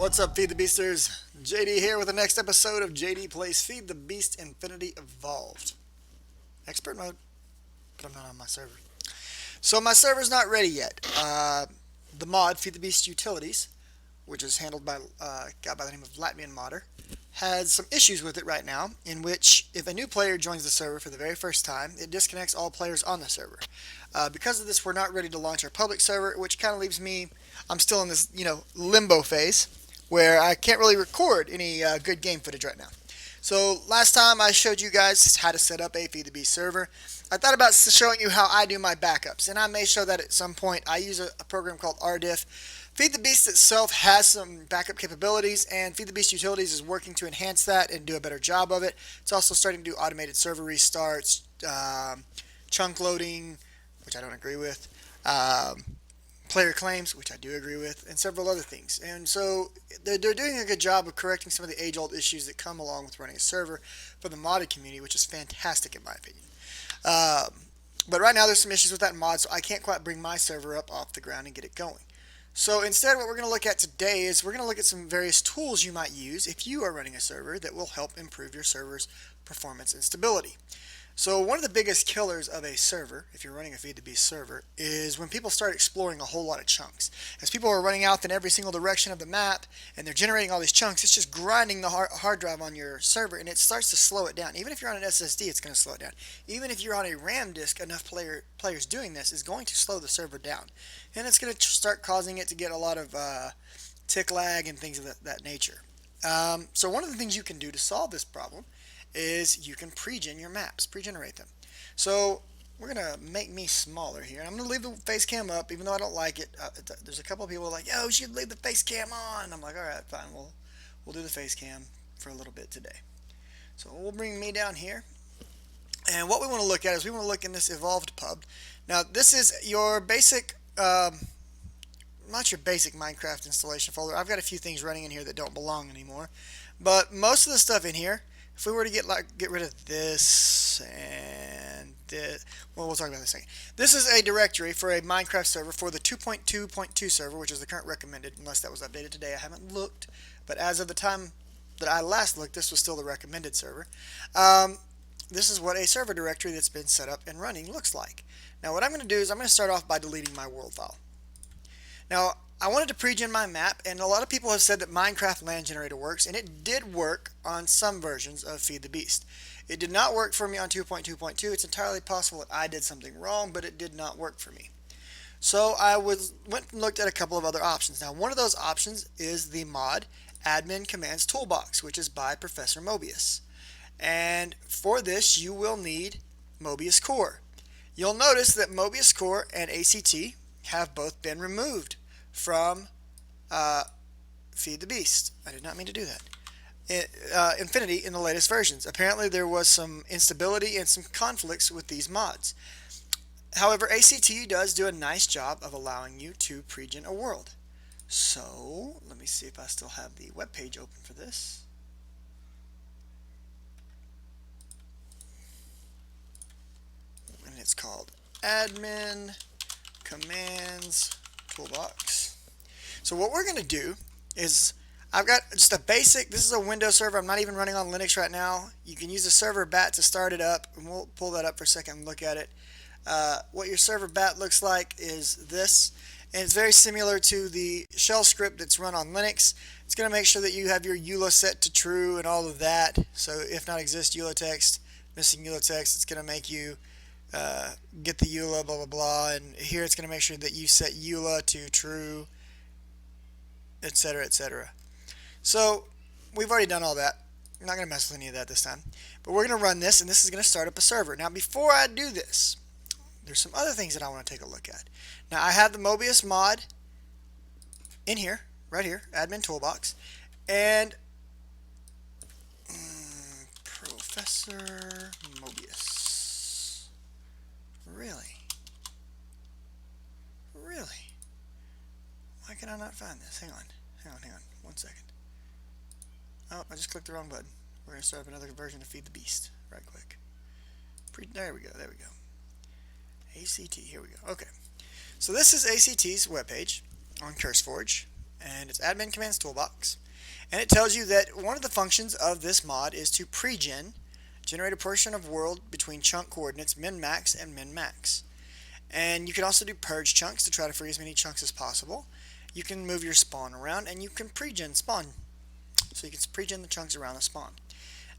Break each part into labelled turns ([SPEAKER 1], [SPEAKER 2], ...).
[SPEAKER 1] What's up, Feed the Beasters? JD here with the next episode of JD Plays Feed the Beast Infinity Evolved. Expert mode, but I'm not on my server. So my server's not ready yet. The mod, Feed the Beast Utilities, which is handled by a guy by the name of Latvian Modder, has some issues with it right now, in which if a new player joins the server for the very first time, it disconnects all players on the server. Because of this, we're not ready to launch our public server, which kind of leaves me, I'm still in this, limbo phase, where I can't really record any good game footage right now. So last time I showed you guys how to set up a Feed the Beast server. I thought about showing you how I do my backups, and I may show that at some point. I use a program called RDiff. Feed the Beast itself has some backup capabilities, and Feed the Beast Utilities is working to enhance that and do a better job of it. It's also starting to do automated server restarts, chunk loading, which I don't agree with, player claims, which I do agree with, and several other things. And so they're doing a good job of correcting some of the age-old issues that come along with running a server for the modded community, which is fantastic in my opinion. But right now there's some issues with that mod, so I can't quite bring my server up off the ground and get it going. So instead, what we're going to look at today is we're going to look at some various tools you might use if you are running a server that will help improve your server's performance and stability. So one of the biggest killers of a server, if you're running a Feed the Beast server, is when people start exploring a whole lot of chunks. As people are running out in every single direction of the map and they're generating all these chunks, it's just grinding the hard drive on your server, and it starts to slow it down. Even if you're on an SSD, it's going to slow it down. Even if you're on a RAM disk, enough players doing this is going to slow the server down. And it's going to start causing it to get a lot of tick lag and things of that nature. So one of the things you can do to solve this problem is you can pregen your maps, pre-generate them. So we're going to make me smaller here. I'm going to leave the face cam up, even though I don't like it. There's a couple of people like, yo, you should leave the face cam on. I'm like, all right, fine. We'll do the face cam for a little bit today. So we'll bring me down here. And what we want to look at is we want to look in this evolved pub. Now, this is your basic, not your basic Minecraft installation folder. I've got a few things running in here that don't belong anymore. But most of the stuff in here, if we were to get rid of this and this, well, we'll talk about this in a second. This is a directory for a Minecraft server for the 2.2.2 server, which is the current recommended, unless that was updated today. I haven't looked, but as of the time that I last looked, this was still the recommended server. This is what a server directory that's been set up and running looks like. Now, what I'm going to do is I'm going to start off by deleting my world file. Now, I wanted to pregen my map, and a lot of people have said that Minecraft Land Generator works, and it did work on some versions of Feed the Beast. It did not work for me on 2.2.2. It's entirely possible that I did something wrong, but it did not work for me. So I went and looked at a couple of other options. Now, one of those options is the mod Admin Commands Toolbox, which is by Professor Mobius. And for this, you will need Mobius Core. You'll notice that Mobius Core and ACT have both been removed from Feed the Beast. I did not mean to do that. Infinity in the latest versions. Apparently there was some instability and some conflicts with these mods. However, ACT does do a nice job of allowing you to pregen a world. So let me see if I still have the web page open for this. And it's called Admin Commands Toolbox. So what we're going to do is, I've got just a basic, this is a Windows server. I'm not even running on Linux right now. You can use a server bat to start it up, and we'll pull that up for a second and look at it. What your server bat looks like is this, and it's very similar to the shell script that's run on Linux. It's going to make sure that you have your EULA set to true and all of that. So if not exist EULA text, missing EULA text, it's going to make you get the EULA, blah, blah, blah. And here it's going to make sure that you set EULA to true, etc., etc. So we've already done all that. I'm not going to mess with any of that this time. But we're going to run this, and this is going to start up a server. Now, before I do this, there's some other things that I want to take a look at. Now, I have the Mobius mod in here, right here, Admin Toolbox. And Professor Mobius. Really? Really? Why can I not find this? Hang on. 1 second. Oh, I just clicked the wrong button. We're going to start up another version to Feed the Beast right quick. There we go. ACT, here we go. Okay. So this is ACT's webpage on CurseForge. and it's admin commands toolbox. And it tells you that one of the functions of this mod is to pregen, generate a portion of world between chunk coordinates min-max and min-max. And you can also do purge chunks to try to free as many chunks as possible. You can move your spawn around, and you can pregen spawn. So you can pregen the chunks around the spawn.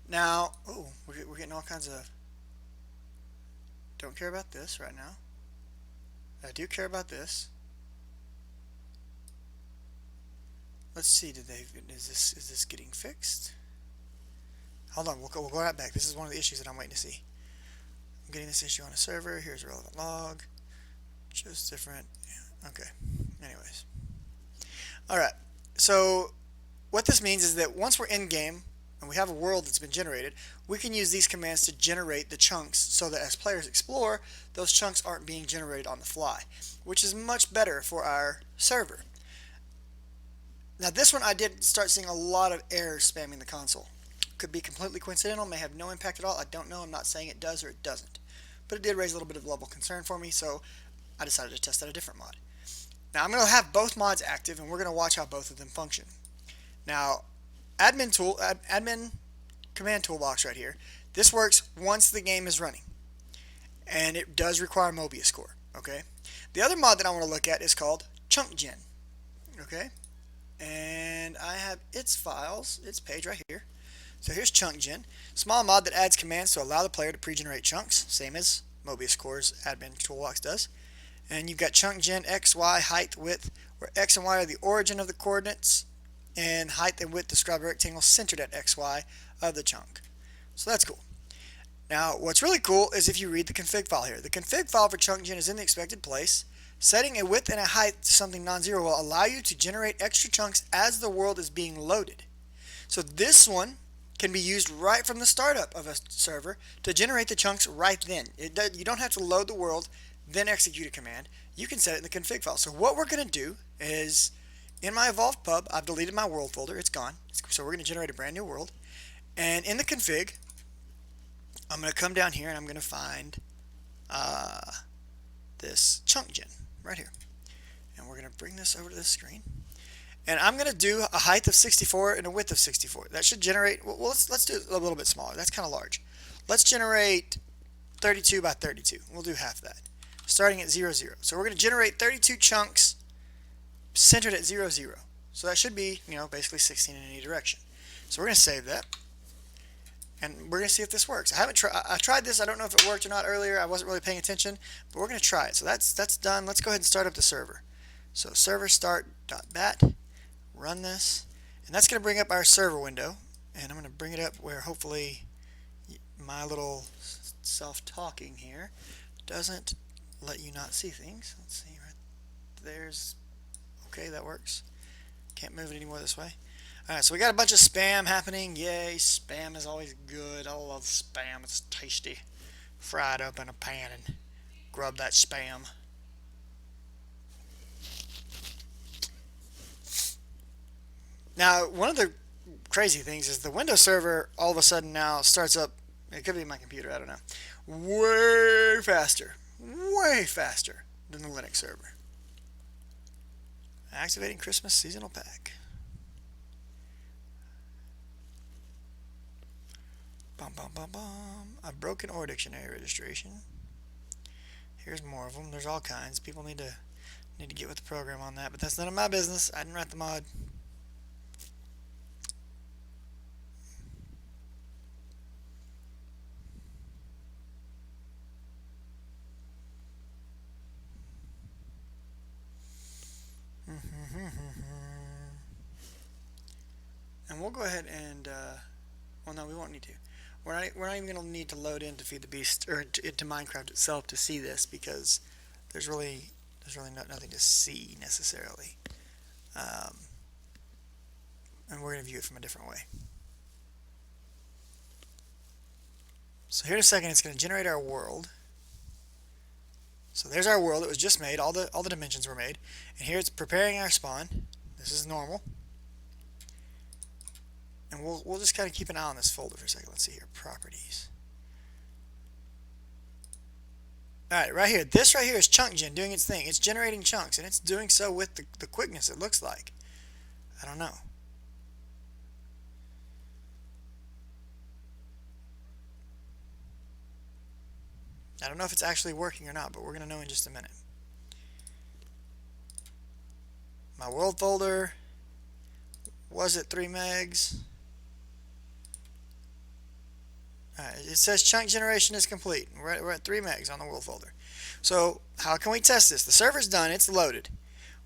[SPEAKER 1] Now, oh, we're getting all kinds of... Don't care about this right now. I do care about this. Let's see, is this getting fixed? Hold on, we'll go right back. This is one of the issues that I'm waiting to see. I'm getting this issue on a server. Here's a relevant log. Just different. Yeah, okay. Anyways. Alright. So what this means is that once we're in game and we have a world that's been generated, we can use these commands to generate the chunks so that as players explore, those chunks aren't being generated on the fly, which is much better for our server. Now this one I did start seeing a lot of errors spamming the console. Could be completely coincidental, may have no impact at all. I don't know. I'm not saying it does or it doesn't. But it did raise a little bit of level concern for me, so I decided to test out a different mod. Now I'm going to have both mods active, and we're going to watch how both of them function. Now, admin command toolbox right here. This works once the game is running, and it does require Mobius core. Okay. The other mod that I want to look at is called chunk gen. Okay, and I have its files, its page right here. So here's chunk gen, small mod that adds commands to allow the player to pre-generate chunks, same as Mobius core's admin toolbox does. And you've got chunk gen x, y, height, width, where x and y are the origin of the coordinates, and height and width describe a rectangle centered at x, y of the chunk. So that's cool. Now what's really cool is if you read the config file here. The config file for chunk gen is in the expected place. Setting a width and a height to something non-zero will allow you to generate extra chunks as the world is being loaded. So this one can be used right from the startup of a server to generate the chunks right then. You don't have to load the world, then execute a command. You can set it in the config file. So what we're going to do is, in my evolved pub, I've deleted my world folder. It's gone. So we're going to generate a brand new world. And in the config, I'm going to come down here and I'm going to find this chunk gen right here. And we're going to bring this over to the screen. And I'm going to do a height of 64 and a width of 64. That should generate, well, let's do it a little bit smaller. That's kind of large. Let's generate 32 by 32. We'll do half that, starting at 0, 0. So we're going to generate 32 chunks centered at 0, 0. So that should be, basically 16 in any direction. So we're going to save that. And we're going to see if this works. I tried this. I don't know if it worked or not earlier. I wasn't really paying attention, but we're going to try it. So that's done. Let's go ahead and start up the server. So server start.bat. Run this, and that's going to bring up our server window, and I'm going to bring it up where hopefully my little self-talking here doesn't let you not see things. Let's see, right there's, okay, that works. Can't move it anymore this way. Alright, so we got a bunch of spam happening. Yay, spam is always good. I love spam. It's tasty. Fried up in a pan and grub that spam. Now, one of the crazy things is the Windows server all of a sudden now starts up, it could be my computer, I don't know, way faster than the Linux server. Activating Christmas seasonal pack. Bum, bum, bum, bum. A broken OR dictionary registration. Here's more of them. There's all kinds. People need to get with the program on that, but that's none of my business. I didn't write the mod. And we'll go ahead and, well, no, we won't need to. We're not even going to need to load in to Feed the Beast, or into Minecraft itself to see this, because there's really nothing to see necessarily. And we're going to view it from a different way. So here in a second, it's going to generate our world. So there's our world. It was just made. All the dimensions were made. And here it's preparing our spawn. This is normal. And we'll just kind of keep an eye on this folder for a second. Let's see here. Properties. Alright, right here. This right here is chunk gen doing its thing. It's generating chunks, and it's doing so with the quickness it looks like. I don't know. I don't know if it's actually working or not, but we're going to know in just a minute. My world folder was at 3 megs. Alright, it says chunk generation is complete. We're at 3 megs on the world folder. So how can we test this? The server's done, it's loaded.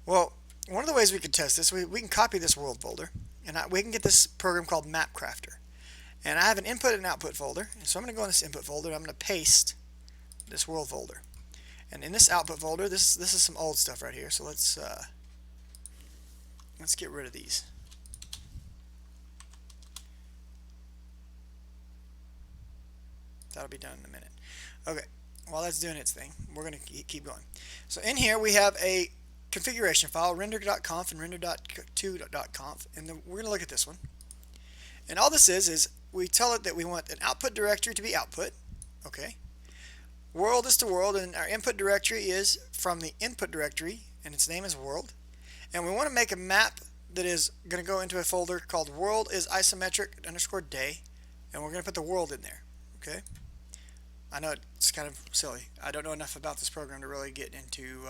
[SPEAKER 1] Well, one of the ways we could test this, we can copy this world folder, and we can get this program called Map Crafter. And I have an input and output folder, and so I'm going to go in this input folder, and I'm going to paste this world folder. And in this output folder, this is some old stuff right here, so let's get rid of these. That'll be done in a minute. Okay, while that's doing its thing, we're going to keep going. So in here we have a configuration file, render.conf and render.to.conf, and we're going to look at this one. And all this is we tell it that we want an output directory to be output. Okay. World is to world, and our input directory is from the input directory, and its name is world. And we want to make a map that is going to go into a folder called world is isometric _ day, and we're going to put the world in there. Okay. I know it's kind of silly. I don't know enough about this program to really get into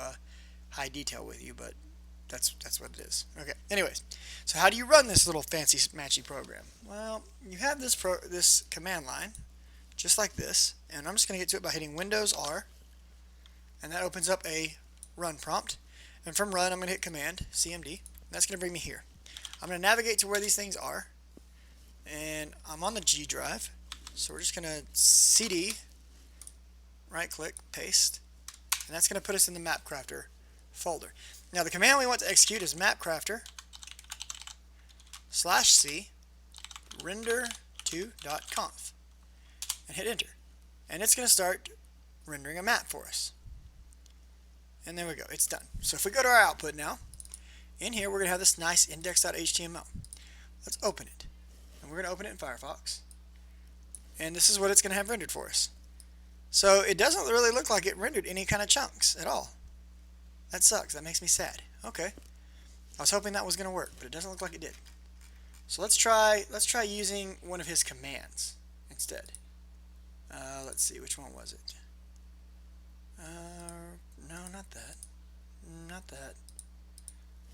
[SPEAKER 1] high detail with you, but that's what it is. Okay. Anyways, so how do you run this little fancy matchy program? Well, you have this command line, just like this, and I'm just going to get to it by hitting Windows R, and that opens up a run prompt. And from run, I'm going to hit Command CMD. That's going to bring me here. I'm going to navigate to where these things are, and I'm on the G drive. So we're just going to CD, right click, paste, and that's going to put us in the Map Crafter folder. Now the command we want to execute is mapcrafter /c render2.conf and hit enter. And it's going to start rendering a map for us. And there we go, it's done. So if we go to our output now, in here we're going to have this nice index.html. Let's open it. And we're going to open it in Firefox. And this is what it's going to have rendered for us. So it doesn't really look like it rendered any kind of chunks at all. That sucks. That makes me sad. Okay. I was hoping that was going to work, but it doesn't look like it did. So let's try using one of his commands instead. Let's see, which one was it? No, not that. Not that.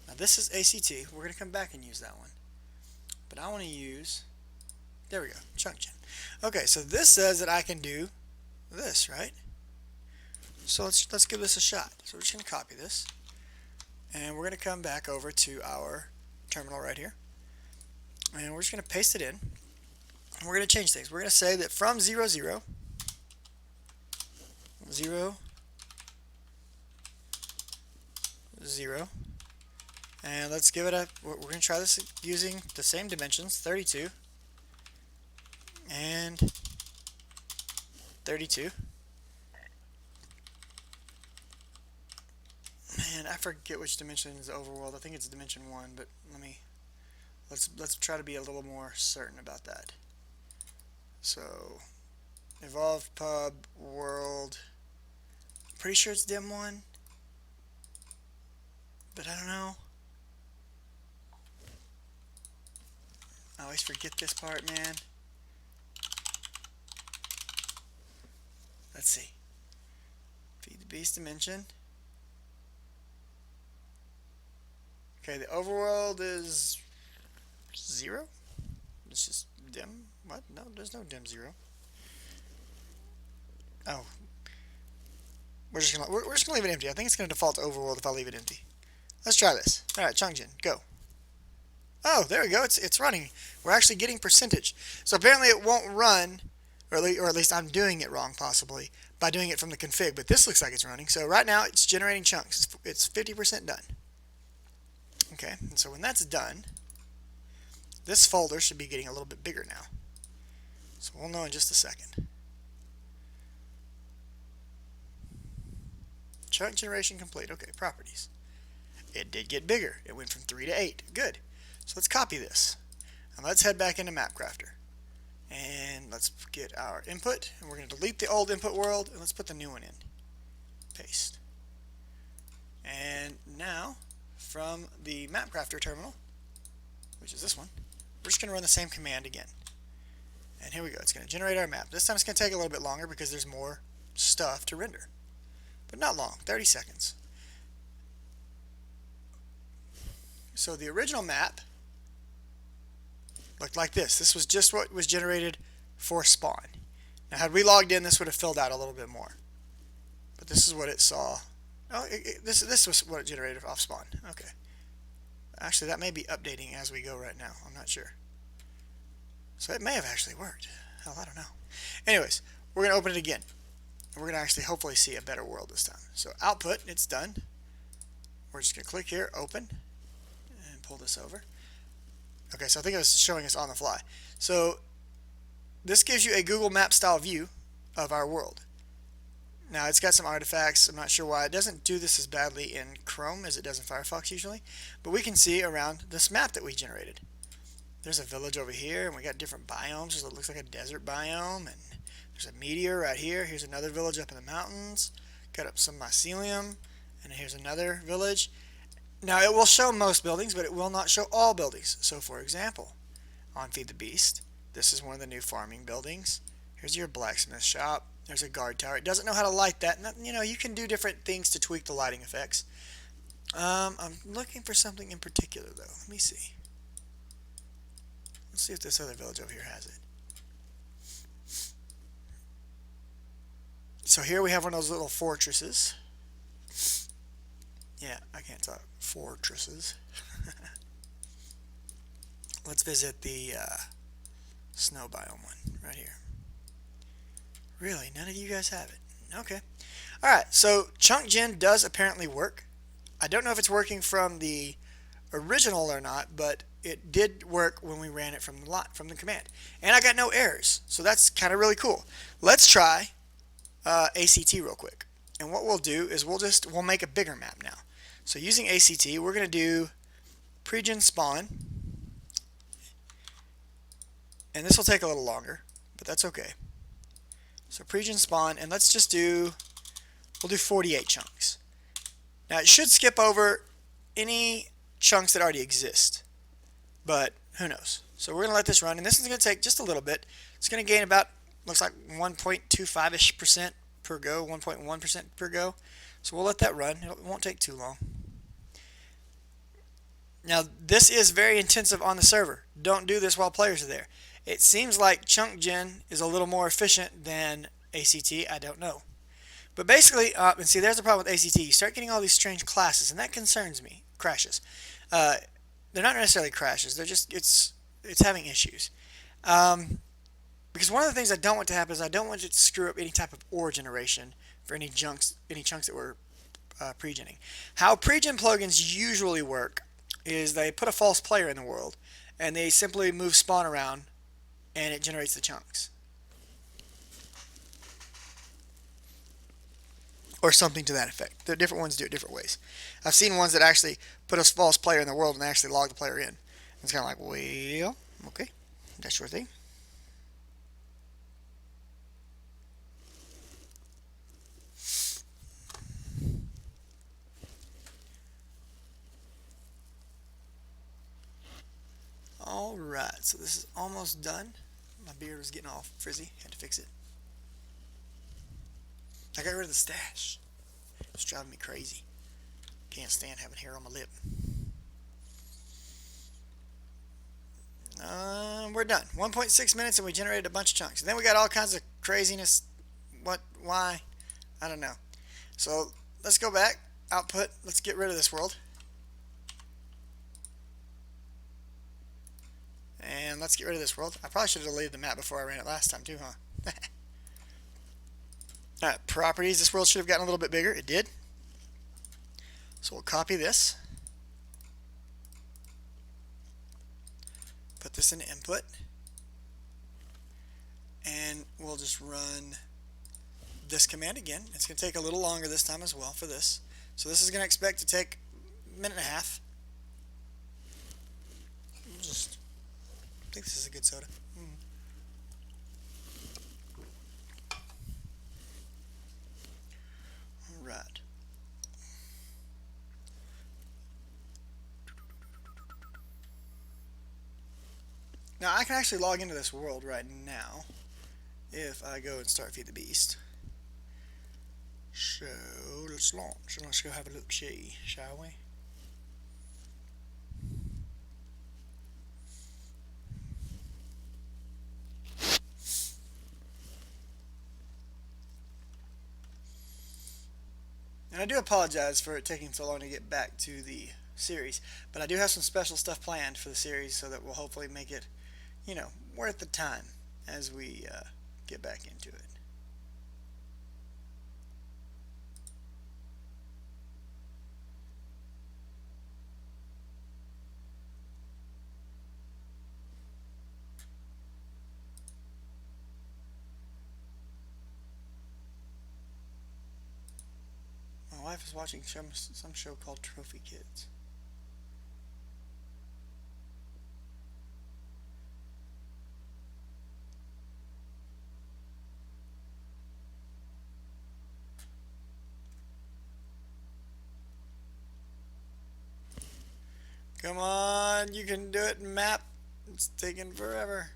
[SPEAKER 1] Now this is ACT. We're going to come back and use that one. But I want to use... There we go. Chunk gen. Okay, so this says that I can do this, right? So let's give this a shot. So we're just going to copy this, and we're going to come back over to our terminal right here, and we're just going to paste it in, and we're going to change things. We're going to say that from 0, 0, 0, 0, and let's give it a, we're going to try this using the same dimensions, 32 and 32. Man, I forget which dimension is the overworld. I think it's dimension 1, but let's try to be a little more certain about that. So evolved pub world. Pretty sure it's dim 1, but I don't know. I always forget this part, man. Let's see. Feed the beast dimension. Okay, the overworld is 0. It's just dim. What? No, there's no dim 0. Oh, we're just gonna leave it empty. I think it's gonna default to overworld if I leave it empty. Let's try this. All right, chunk gen, go. Oh, there we go. It's running. We're actually getting percentage. So apparently it won't run, or at least I'm doing it wrong, possibly by doing it from the config. But this looks like it's running. So right now it's generating chunks. It's 50% done. Okay, and so when that's done, this folder should be getting a little bit bigger now. So we'll know in just a second. Chunk generation complete. Okay, properties. It did get bigger. It went from 3 to 8. Good. So let's copy this. And let's head back into MapCrafter. And let's get our input. And we're going to delete the old input world. And let's put the new one in. Paste. And now, from the MapCrafter terminal, which is this one, we're just going to run the same command again. And here we go. It's going to generate our map. This time it's going to take a little bit longer because there's more stuff to render. But not long, 30 seconds. So the original map looked like this. This was just what was generated for spawn. Now had we logged in, this would have filled out a little bit more. But this is what it saw. Oh, this was what it generated off spawn. Okay. Actually, that may be updating as we go right now. I'm not sure. So it may have actually worked. Hell, I don't know. Anyways, we're going to open it again. And we're going to actually hopefully see a better world this time. So output, it's done. We're just going to click here, open, and pull this over. Okay, so I think it was showing us on the fly. So this gives you a Google Map style view of our world. Now it's got some artifacts. I'm not sure why it doesn't do this as badly in Chrome as it does in Firefox usually, but we can see around this map that we generated. There's a village over here, and we got different biomes. It looks like a desert biome, and there's a meteor right here. Here's another village up in the mountains. Got up some mycelium, and here's another village. Now it will show most buildings, but it will not show all buildings. So for example, on Feed the Beast, this is one of the new farming buildings. Here's your blacksmith shop. There's a guard tower. It doesn't know how to light that. And, you know, you can do different things to tweak the lighting effects. I'm looking for something in particular, though. Let me see. Let's see if this other village over here has it. So here we have one of those little fortresses. Yeah, I can't talk. Fortresses. Let's visit the snow biome one right here. Really? None of you guys have it? Okay. Alright, so chunk gen does apparently work. I don't know if it's working from the original or not, but it did work when we ran it from the command. And I got no errors, so that's kind of really cool. Let's try ACT real quick. And what we'll do is we'll make a bigger map now. So using ACT, we're going to do Pregen spawn. And this will take a little longer, but that's okay. So Pregen spawn, and let's just we'll do 48 chunks. Now it should skip over any chunks that already exist, but who knows. So we're going to let this run, and this is going to take just a little bit. It's going to gain about, looks like 1.25% per go, 1.1% per go. So we'll let that run. It won't take too long. Now this is very intensive on the server. Don't do this while players are there. It seems like chunk gen is a little more efficient than ACT. I don't know. But basically, and see, there's the problem with ACT. You start getting all these strange classes, and that concerns me. Crashes. They're not necessarily crashes. They're just, it's having issues. Because one of the things I don't want to happen is I don't want it to screw up any type of ore generation for any chunks that we're pregening. How pregen plugins usually work is they put a false player in the world, and they simply move spawn around, and it generates the chunks. Or something to that effect. The different ones do it different ways. I've seen ones that actually put a false player in the world and they actually log the player in. It's kind of like, well, okay, that's your thing. Alright, so this is almost done. My beard was getting all frizzy. Had to fix it. I got rid of the stash. It's driving me crazy. Can't stand having hair on my lip. We're done. 1.6 minutes and we generated a bunch of chunks. And then we got all kinds of craziness. What? Why? I don't know. So let's go back. Output. Let's get rid of this world. And let's get rid of this world. I probably should have deleted the map before I ran it last time too, huh? Alright, properties. This world should have gotten a little bit bigger. It did. So we'll copy this. Put this in input. And we'll just run this command again. It's going to take a little longer this time as well for this. So this is going to expect to take a minute and a half. I think this is a good soda. Alright. Now I can actually log into this world right now if I go and start Feed the Beast. So let's launch and let's go have a look see, shall we? And I do apologize for it taking so long to get back to the series, but I do have some special stuff planned for the series so that will hopefully make it, you know, worth the time as we get back into it. My wife is watching some show called Trophy Kids. Come on, you can do it, map. It's taking forever.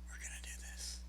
[SPEAKER 1] We're gonna do this.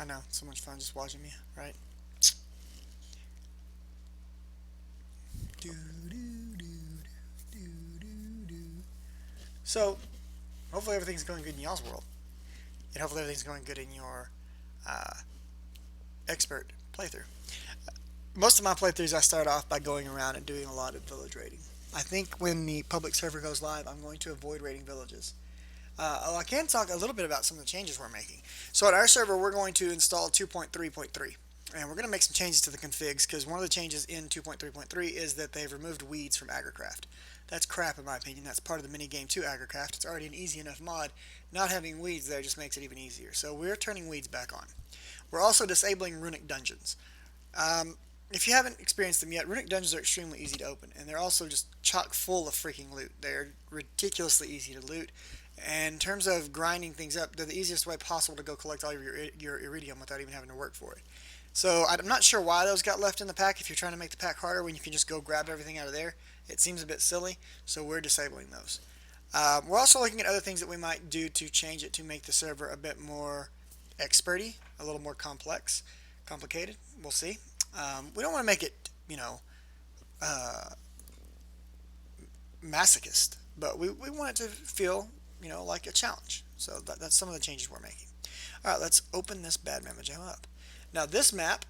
[SPEAKER 1] I know, it's so much fun just watching me, right? So, hopefully everything's going good in y'all's world. And hopefully everything's going good in your uh, expert playthrough. Most of my playthroughs I start off by going around and doing a lot of village raiding. I think when the public server goes live, I'm going to avoid raiding villages. I can talk a little bit about some of the changes we're making. So at our server, we're going to install 2.3.3. And we're going to make some changes to the configs, because one of the changes in 2.3.3 is that they've removed weeds from AgriCraft. That's crap in my opinion. That's part of the minigame to AgriCraft. It's already an easy enough mod. Not having weeds there just makes it even easier. So we're turning weeds back on. We're also disabling runic dungeons. If you haven't experienced them yet, runic dungeons are extremely easy to open, and they're also just chock full of freaking loot. They're ridiculously easy to loot. And in terms of grinding things up, they're the easiest way possible to go collect all of your iridium without even having to work for it. So I'm not sure why those got left in the pack if you're trying to make the pack harder when you can just go grab everything out of there. It seems a bit silly, so we're disabling those. We're also looking at other things that we might do to change it to make the server a bit more experty, a little more complicated. We'll see. We don't want to make it, masochist, but we want it to feel, like a challenge. So that's some of the changes we're making. All right, let's open this bad memo jam up. Now this map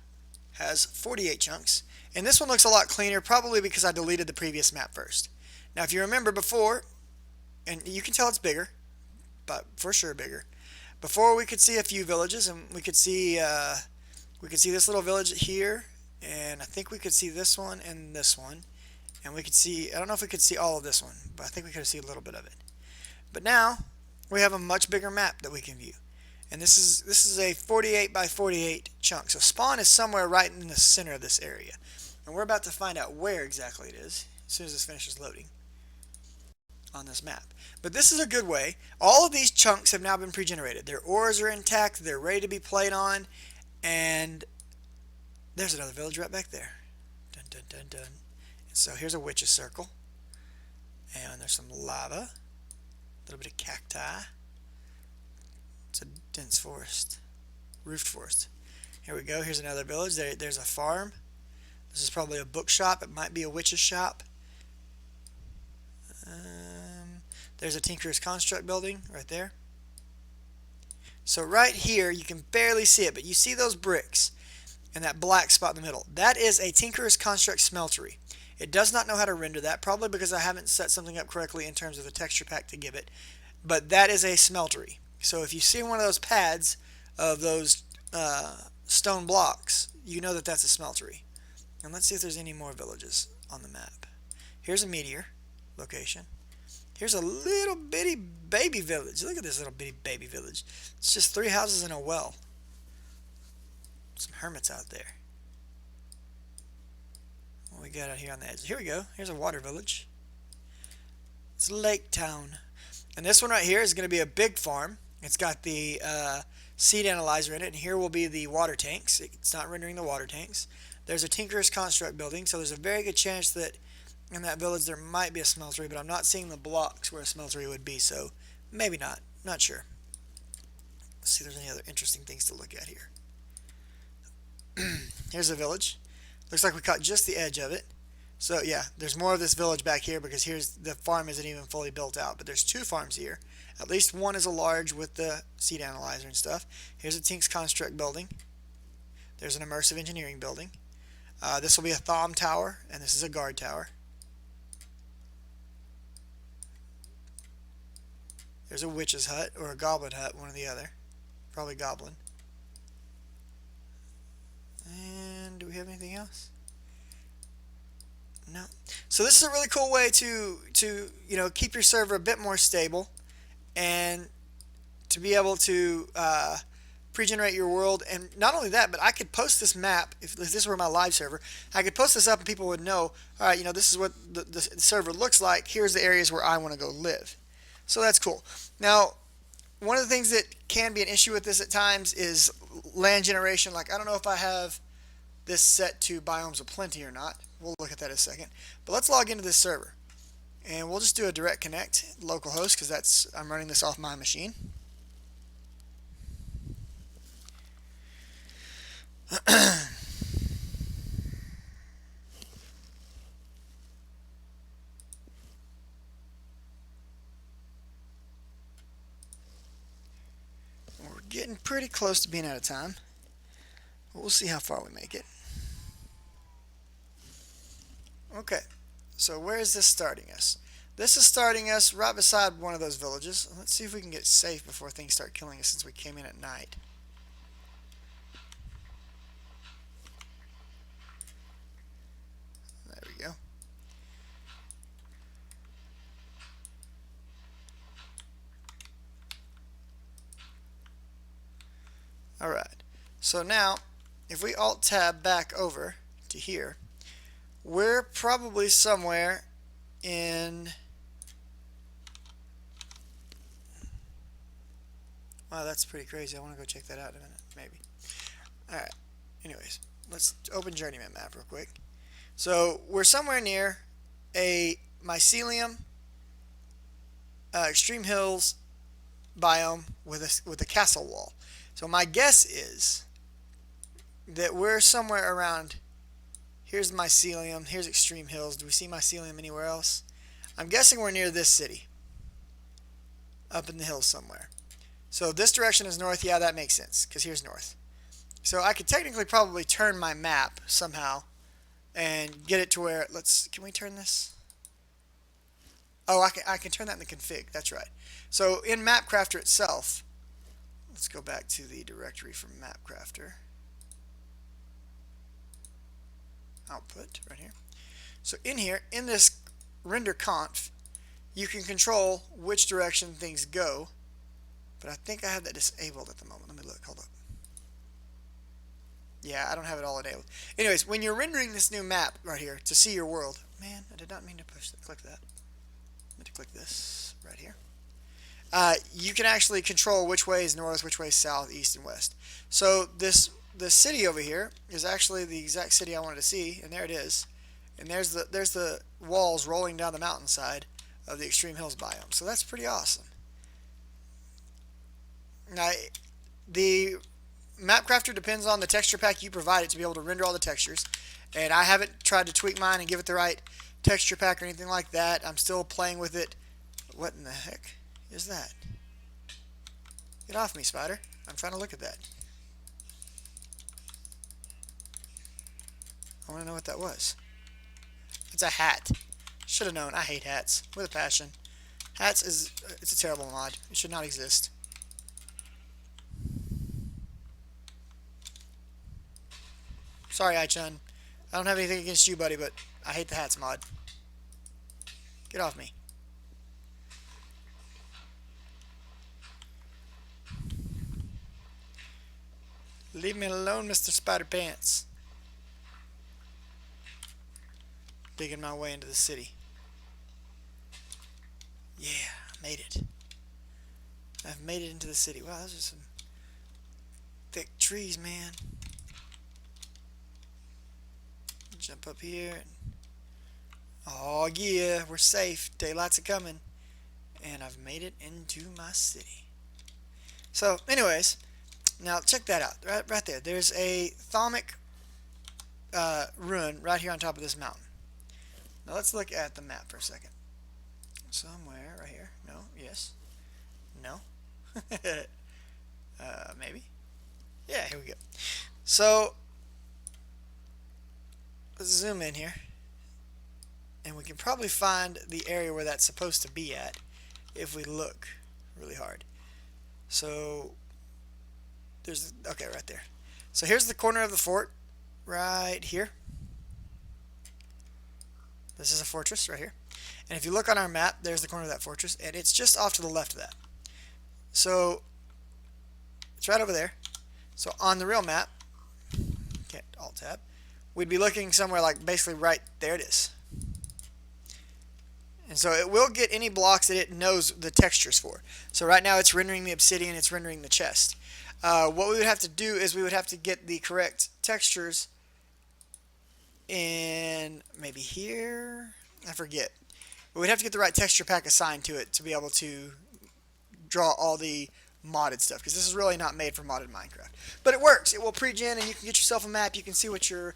[SPEAKER 1] has 48 chunks, and this one looks a lot cleaner, probably because I deleted the previous map first. Now if you remember before, and you can tell it's bigger, but for sure bigger. Before we could see a few villages, and we could see this little village here, and I think we could see this one and this one, and we could see, I don't know if we could see all of this one, but I think we could see a little bit of it. But now we have a much bigger map that we can view. And this is a 48 by 48 chunk. So spawn is somewhere right in the center of this area. And we're about to find out where exactly it is as soon as this finishes loading on this map. But this is a good way. All of these chunks have now been pre-generated. Their ores are intact. They're ready to be played on. And there's another village right back there. Dun, dun, dun, dun. And so here's a witch's circle. And there's some lava. A little bit of cacti. It's a dense forest. Roofed forest. Here we go. Here's another village. There's a farm. This is probably a bookshop. It might be a witch's shop. There's a Tinkerer's Construct building right there. So right here, you can barely see it, but you see those bricks and that black spot in the middle. That is a Tinkerer's Construct Smeltery. It does not know how to render that, probably because I haven't set something up correctly in terms of the texture pack to give it. But that is a smeltery. So if you see one of those pads of those stone blocks, you know that that's a smeltery. And let's see if there's any more villages on the map. Here's a meteor location. Here's a little bitty baby village. Look at this little bitty baby village. It's just 3 houses and a well. Some hermits out there. What we got out here on the edge? Here we go. Here's a water village. It's Lake Town. And this one right here is going to be a big farm. It's got the seed analyzer in it. And here will be the water tanks. It's not rendering the water tanks. There's a Tinkerer's Construct building. So there's a very good chance that in that village there might be a smeltery. But I'm not seeing the blocks where a smeltery would be. So maybe not. Not sure. Let's see if there's any other interesting things to look at here. Here's a village. Looks like we caught just the edge of it. So yeah, there's more of this village back here because here's the farm isn't even fully built out. But there's 2 farms here. At least one is a large with the seed analyzer and stuff. Here's a Tink's Construct building. There's an immersive engineering building. This will be a Thom tower, and this is a guard tower. There's a witch's hut or a goblin hut, one or the other. Probably goblin. And do we have anything else? No. So this is a really cool way to keep your server a bit more stable and to be able to pre-generate your world. And not only that, but I could post this map if this were my live server. I could post this up and people would know, all right, this is what the server looks like. Here's the areas where I want to go live. So that's cool. Now, one of the things that can be an issue with this at times is land generation. Like, I don't know if I have this set to biomes of plenty or not. We'll look at that in a second. But let's log into this server. And we'll just do a direct connect localhost because I'm running this off my machine. We're getting pretty close to being out of time. We'll see how far we make it. Okay, so where is this starting us? This is starting us right beside one of those villages. Let's see if we can get safe before things start killing us since we came in at night. There we go. Alright, so now if we Alt-Tab back over to here, we're probably somewhere in... Wow, that's pretty crazy. I want to go check that out in a minute, maybe. Alright, anyways, let's open Journeyman Map real quick. So, we're somewhere near a mycelium, extreme hills biome with a castle wall. So my guess is that we're somewhere around... Here's mycelium, here's extreme hills. Do we see mycelium anywhere else? I'm guessing we're near this city. Up in the hills somewhere. So this direction is north. Yeah, that makes sense, because here's north. So I could technically probably turn my map somehow and get it to where... Can we turn this? Oh, I can turn that in the config. That's right. So in MapCrafter itself, let's go back to the directory from MapCrafter. Output right here. So in here, in this render conf, you can control which direction things go, but I think I have that disabled at the moment. Let me look. Hold up. Yeah, I don't have it all enabled. Anyways, when you're rendering this new map right here to see your world, man, I did not mean to click that. I meant to click this right here. You can actually control which way is north, which way is south, east, and west. So this city over here is actually the exact city I wanted to see, and there it is. And there's the walls rolling down the mountainside of the Extreme Hills biome. So that's pretty awesome. Now, the MapCrafter depends on the texture pack you provide it to be able to render all the textures. And I haven't tried to tweak mine and give it the right texture pack or anything like that. I'm still playing with it. What in the heck is that? Get off me, spider. I'm trying to look at that. I want to know what that was. It's a hat. Should have known. I hate hats with a passion. Hats it's a terrible mod. It should not exist. Sorry, I-Chun. I don't have anything against you, buddy, but I hate the hats mod. Get off me. Leave me alone, Mr. Spider Pants. Digging my way into the city. Yeah, I made it. I've made it into the city. Wow, those are some thick trees, man. Jump up here. Oh yeah, we're safe. Daylight's a-coming. And I've made it into my city. So, anyways, now check that out. Right there. There's a thermic ruin right here on top of this mountain. Now let's look at the map for a second. Somewhere right here. No. Yes. No. Maybe. Yeah, here we go. So let's zoom in here, and we can probably find the area where that's supposed to be at if we look really hard. So there's, okay, right there. So here's the corner of the fort right here. This is a fortress right here, and if you look on our map, there's the corner of that fortress, and it's just off to the left of that. So it's right over there. So on the real map, okay, Alt tab, we'd be looking somewhere like basically right there. It is. And so it will get any blocks that it knows the textures for. So right now it's rendering the obsidian, it's rendering the chest. What we would have to do is we would have to get the correct textures in maybe here, I forget. But we'd have to get the right texture pack assigned to it to be able to draw all the modded stuff, because this is really not made for modded Minecraft. But it works. It will pregen, and you can get yourself a map. You can see what your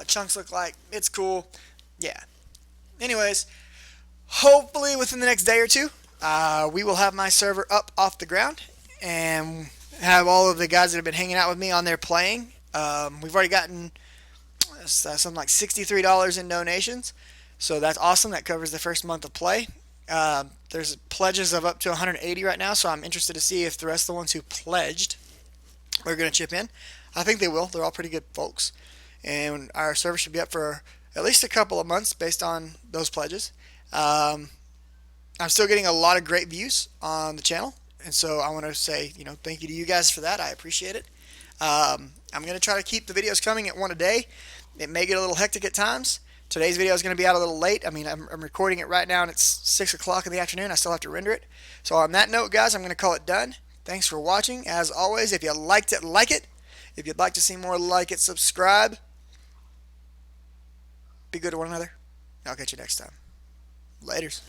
[SPEAKER 1] chunks look like. It's cool. Yeah. Anyways, hopefully within the next day or two, we will have my server up off the ground and have all of the guys that have been hanging out with me on there playing. We've already gotten something like $63 in donations, so that's awesome. That covers the first month of play. There's pledges of up to 180 right now, so I'm interested to see if the rest of the ones who pledged are going to chip in. I think they will. They're all pretty good folks, and our server should be up for at least a couple of months based on those pledges. I'm still getting a lot of great views on the channel, and so I want to say, thank you to you guys for that. I appreciate it. I'm going to try to keep the videos coming at one a day. It may get a little hectic at times. Today's video is going to be out a little late. I mean, I'm recording it right now, and it's 6 o'clock in the afternoon. I still have to render it. So on that note, guys, I'm going to call it done. Thanks for watching. As always, if you liked it, like it. If you'd like to see more, like it, subscribe. Be good to one another. I'll catch you next time. Laters.